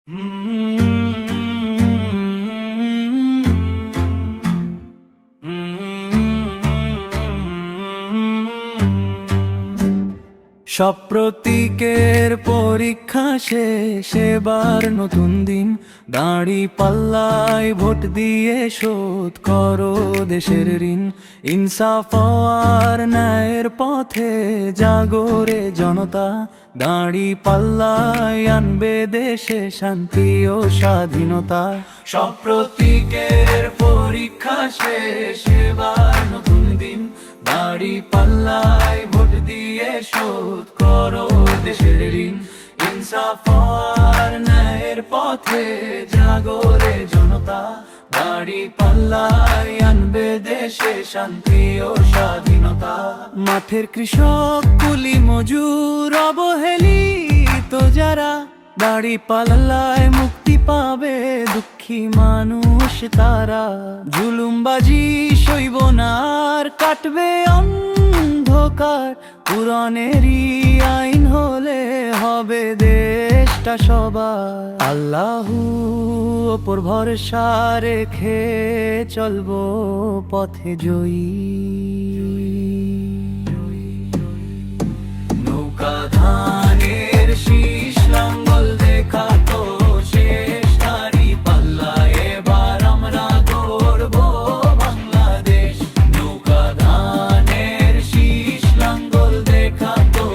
সব প্রতীকের পরীক্ষা শেষ, এবার নতুন দিন। দাঁড়ি পাল্লায় ভোট দিয়ে শোধ করো দেশের ঋণ। ইনসাফ আর ন্যায়ের পথে জাগরে জনতা। দাঁড়ি পাল্লায় আনবে দেশে শান্তি ও স্বাধীনতা। সব প্রতীকের পরীক্ষা শেষ, এবার নতুন দিন। দাঁড়ি পাল্লায় ভোট দিয়ে শোধ করো দেশের ঋণ। ইনসাফ আর ন্যায়ের পথে জাগরে জনতা। দাঁড়ি পাল্লায় আনবে দেশে শান্তি ও স্বাধীনতা। মাঠের কৃষক, কুলি মজুর, অবহেলিত যারা, দাঁড়ি পাল্লায় মুক্তি পাবে দুঃখী মানুষ তারা। জুলুমবাজি সইব না আর, কাটবে অন্ধকার। পুরানেরই আইন হলে হবে দেশটা সবার। আল্লাহু ওপর ভরসা রেখে চলবো পথে জয়ী। নৌকা ধানের শীষ লাঙ্গল দেখা তো শেষ। দাঁড়ি পাল্লা এবার আমরা গড়ব বাংলাদেশ। নৌকা ধানের শীষ লাঙ্গল দেখা তো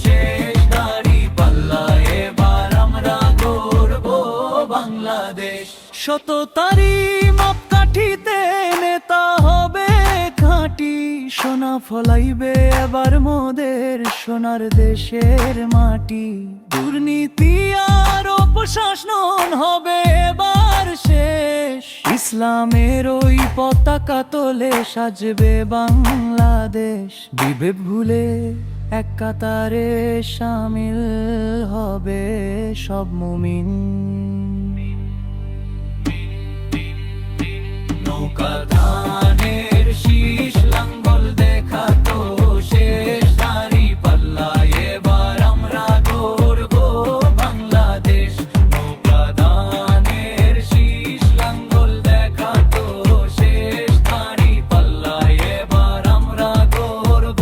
শেষ। দাঁড়ি পাল্লা এবার আমরা গড়ব বাংলাদেশ। শততারি মাপকাঠিতে নেতা হবে খাঁটি। সোনা ফলাইবে এবার মোদের সোনার দেশের মাটি। দুর্নীতি আর অপশাসন হবে এবার শেষ। ইসলামের ওই পতাকা তোলে সাজবে বাংলাদেশ। বিভেদ ভুলে এক কাতারে শামিল হবে সব মুমিন। নৌকা ধানের শীষ লাঙ্গল দেখা তো শেষ। দাঁড়ি পাল্লা এবার আমরা গড়ব বাংলাদেশ। নৌকা ধানের শীষ লাঙ্গল দেখা তো শেষ। দাঁড়ি পাল্লা এবার আমরা গড়ব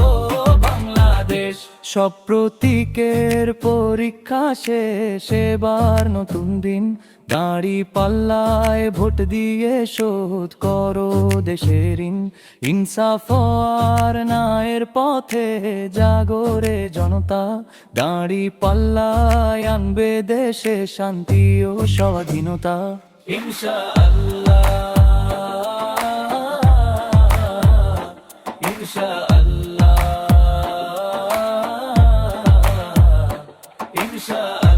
বাংলাদেশ। সব প্রতীকের পরীক্ষা শেষ, এবার নতুন দিন। দাঁড়ি পাল্লায় ভোট দিয়ে শোধ করো দেশের ঋণ। ইনসাফ আর ন্যায়ের পথে জাগরে জনতা। দাঁড়ি পাল্লায় আনবে দেশে শান্তি ও স্বাধীনতা। ইনশাআল্লাহ, ইনশাআল্লাহ, ইনশাআল্লাহ।